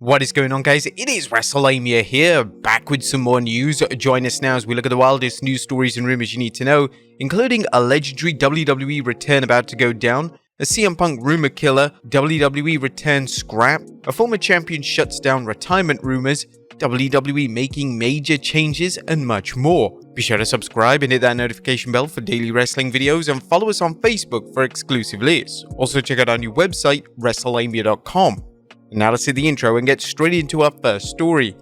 What is going on, guys? It is Wrestlelamia here, back with some more news. Join us now as we look at the wildest news stories and rumors you need to know, including a legendary WWE return about to go down, a CM Punk rumor killer, WWE return scrap, a former champion shuts down retirement rumors, WWE making major changes, and much more. Be sure to subscribe and hit that notification bell for daily wrestling videos, and follow us on Facebook for exclusive lists. Also check out our new website, Wrestlelamia.com. Now let's hit the intro and get straight into our first story.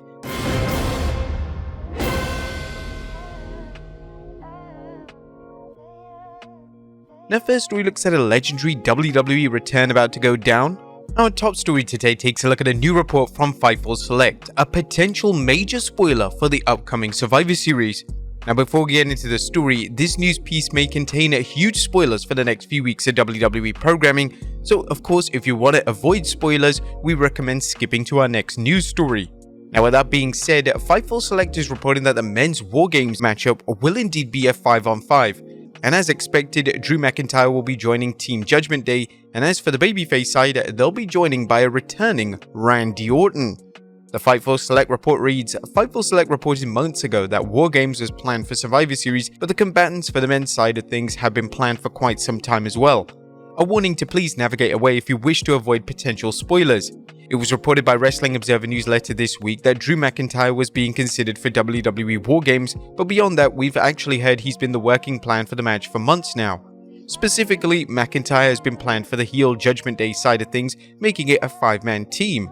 Our first story looks at a legendary WWE return about to go down. Our top story today takes a look at a new report from Fightful Select, a potential major spoiler for the upcoming Survivor Series. Now before we get into the story, this news piece may contain huge spoilers for the next few weeks of WWE programming, so of course if you want to avoid spoilers, we recommend skipping to our next news story. Now with that being said, Fightful Select is reporting that the men's War Games matchup will indeed be a 5-on-5, and as expected, Drew McIntyre will be joining Team Judgment Day, and as for the babyface side, they'll be joining by a returning Randy Orton. The Fightful Select report reads, Fightful Select reported months ago that War Games was planned for Survivor Series, but the combatants for the men's side of things have been planned for quite some time as well. A warning to please navigate away if you wish to avoid potential spoilers. It was reported by Wrestling Observer Newsletter this week that Drew McIntyre was being considered for WWE War Games, but beyond that, we've actually heard he's been the working plan for the match for months now. Specifically, McIntyre has been planned for the heel Judgment Day side of things, making it a 5-man team.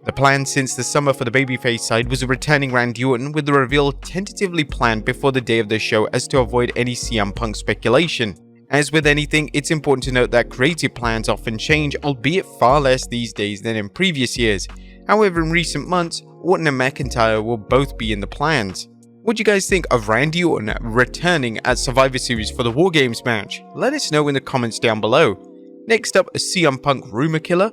The plan since the summer for the babyface side was a returning Randy Orton, with the reveal tentatively planned before the day of the show as to avoid any CM Punk speculation. As with anything, it's important to note that creative plans often change, albeit far less these days than in previous years. However, in recent months, Orton and McIntyre will both be in the plans. What do you guys think of Randy Orton returning at Survivor Series for the War Games match? Let us know in the comments down below. Next up, a CM Punk rumor killer.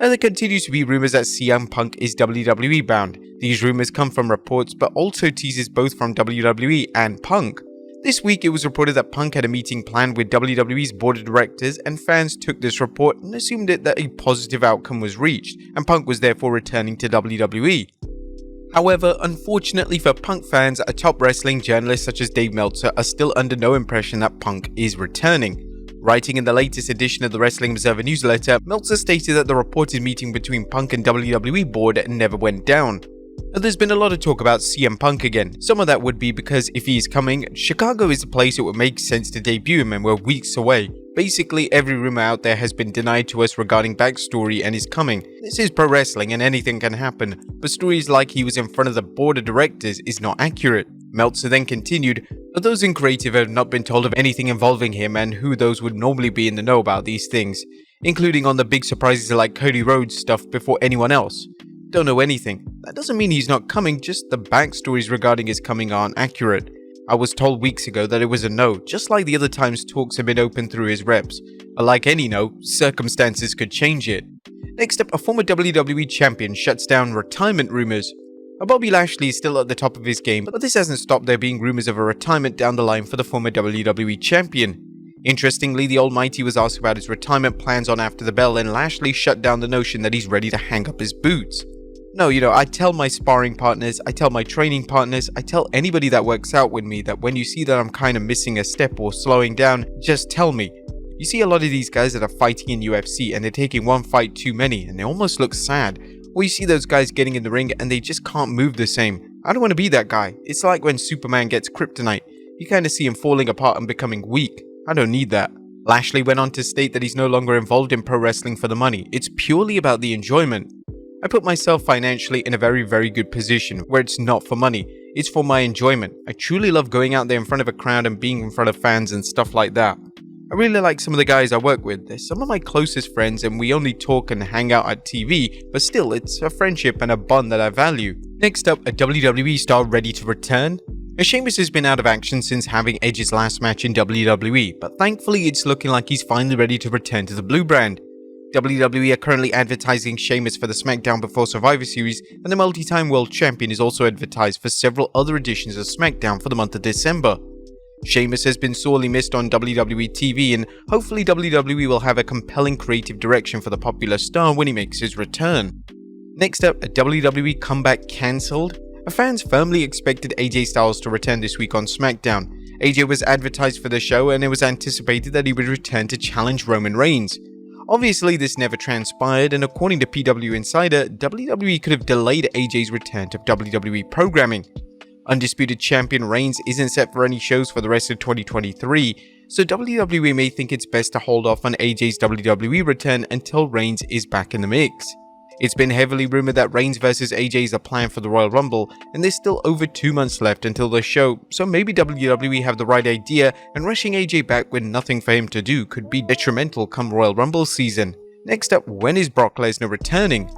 And there continues to be rumors that CM Punk is WWE bound. These rumors come from reports but also teases both from WWE and Punk. This week it was reported that Punk had a meeting planned with WWE's board of directors, and fans took this report and assumed that a positive outcome was reached and Punk was therefore returning to WWE. However, unfortunately for Punk fans, top wrestling journalists such as Dave Meltzer are still under no impression that Punk is returning. Writing in the latest edition of the Wrestling Observer Newsletter, Meltzer stated that the reported meeting between Punk and WWE board never went down. There's been a lot of talk about CM Punk again. Some of that would be because if he is coming, Chicago is the place it would make sense to debut him, and we're weeks away. Basically, every rumor out there has been denied to us regarding backstory and his coming. This is pro wrestling and anything can happen, but stories like he was in front of the board of directors is not accurate. Meltzer then continued, but those in creative have not been told of anything involving him and who those would normally be in the know about these things, including on the big surprises like Cody Rhodes stuff before anyone else. Don't know anything. That doesn't mean he's not coming, just the backstories regarding his coming aren't accurate. I was told weeks ago that it was a no, just like the other times talks have been open through his reps. But like any no, circumstances could change it. Next up, a former WWE champion shuts down retirement rumors. Bobby Lashley is still at the top of his game, but this hasn't stopped there being rumors of a retirement down the line for the former WWE champion. Interestingly, the Almighty was asked about his retirement plans on After the Bell, and Lashley shut down the notion that he's ready to hang up his boots. No, I tell my sparring partners, I tell my training partners, I tell anybody that works out with me that when you see that I'm kind of missing a step or slowing down, just tell me. You see a lot of these guys that are fighting in UFC and they're taking one fight too many and they almost look sad. Or you see those guys getting in the ring and they just can't move the same. I don't want to be that guy. It's like when Superman gets kryptonite. You kind of see him falling apart and becoming weak. I don't need that. Lashley went on to state that he's no longer involved in pro wrestling for the money. It's purely about the enjoyment. I put myself financially in a very, very good position where it's not for money. It's for my enjoyment. I truly love going out there in front of a crowd and being in front of fans and stuff like that. I really like some of the guys I work with. They're some of my closest friends and we only talk and hang out at TV, but still it's a friendship and a bond that I value. Next up, a WWE star ready to return. Sheamus has been out of action since having Edge's last match in WWE, but thankfully it's looking like he's finally ready to return to the blue brand. WWE are currently advertising Sheamus for the SmackDown Before Survivor Series, and the multi-time world champion is also advertised for several other editions of SmackDown for the month of December. Sheamus has been sorely missed on WWE TV, and hopefully WWE will have a compelling creative direction for the popular star when he makes his return. Next up, a WWE Comeback Cancelled. Fans firmly expected AJ Styles to return this week on SmackDown. AJ was advertised for the show and it was anticipated that he would return to challenge Roman Reigns. Obviously, this never transpired, and according to PW Insider, WWE could have delayed AJ's return to WWE programming. Undisputed Champion Reigns isn't set for any shows for the rest of 2023, so WWE may think it's best to hold off on AJ's WWE return until Reigns is back in the mix. It's been heavily rumored that Reigns vs AJ is a plan for the Royal Rumble, and there's still over 2 months left until the show, so maybe WWE have the right idea, and rushing AJ back with nothing for him to do could be detrimental come Royal Rumble season. Next up, when is Brock Lesnar returning?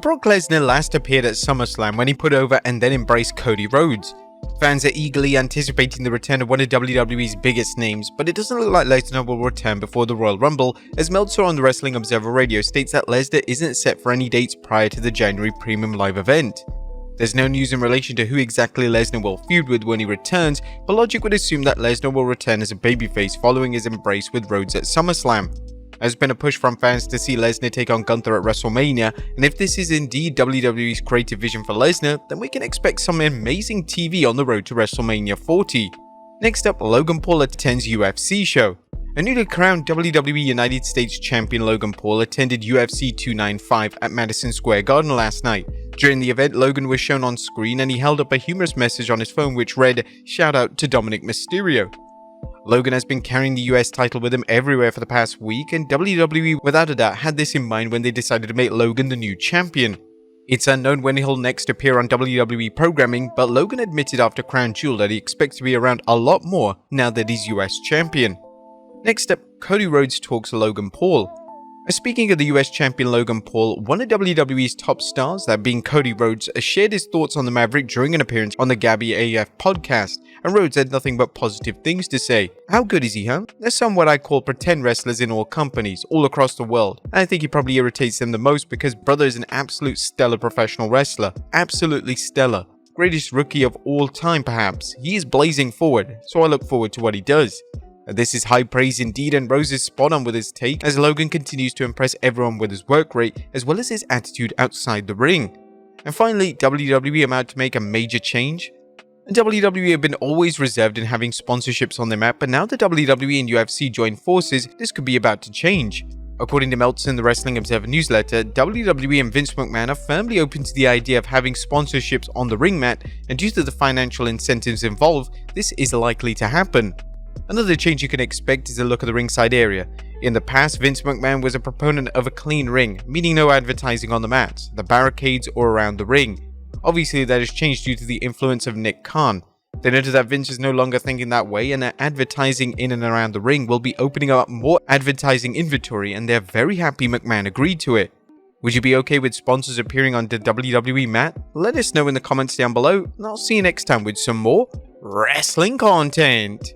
Brock Lesnar last appeared at SummerSlam when he put over and then embraced Cody Rhodes. Fans are eagerly anticipating the return of one of WWE's biggest names, but it doesn't look like Lesnar will return before the Royal Rumble, as Meltzer on the Wrestling Observer Radio states that Lesnar isn't set for any dates prior to the January Premium Live event. There's no news in relation to who exactly Lesnar will feud with when he returns, but logic would assume that Lesnar will return as a babyface following his embrace with Rhodes at SummerSlam. There's been a push from fans to see Lesnar take on Gunther at WrestleMania, and if this is indeed WWE's creative vision for Lesnar, then we can expect some amazing TV on the road to WrestleMania 40. Next up, Logan Paul attends UFC show. A newly crowned WWE United States Champion Logan Paul attended UFC 295 at Madison Square Garden last night. During the event, Logan was shown on screen and he held up a humorous message on his phone which read, "Shout out to Dominic Mysterio." Logan has been carrying the US title with him everywhere for the past week, and WWE without a doubt had this in mind when they decided to make Logan the new champion. It's unknown when he'll next appear on WWE programming, but Logan admitted after Crown Jewel that he expects to be around a lot more now that he's US champion. Next up, Cody Rhodes talks to Logan Paul. Speaking of the US champion Logan Paul, one of WWE's top stars, that being Cody Rhodes, shared his thoughts on the Maverick during an appearance on the Gabby AF podcast, and Rhodes had nothing but positive things to say. How good is he, huh? There's some what I call pretend wrestlers in all companies, all across the world, and I think he probably irritates them the most because brother is an absolute stellar professional wrestler. Absolutely stellar. Greatest rookie of all time perhaps. He is blazing forward, so I look forward to what he does. This is high praise indeed, and Rose is spot on with his take as Logan continues to impress everyone with his work rate as well as his attitude outside the ring. And finally, WWE about to make a major change. WWE have been always reserved in having sponsorships on their map, but now the WWE and UFC join forces, this could be about to change. According to Meltzer in the Wrestling Observer newsletter, WWE and Vince McMahon are firmly open to the idea of having sponsorships on the ring mat, and due to the financial incentives involved, this is likely to happen. Another change you can expect is a look at the ringside area. In the past, Vince McMahon was a proponent of a clean ring, meaning no advertising on the mats, the barricades, or around the ring. Obviously, that has changed due to the influence of Nick Khan. They noted that Vince is no longer thinking that way, and that advertising in and around the ring will be opening up more advertising inventory, and they're very happy McMahon agreed to it. Would you be okay with sponsors appearing on the WWE mat? Let us know in the comments down below, and I'll see you next time with some more wrestling content.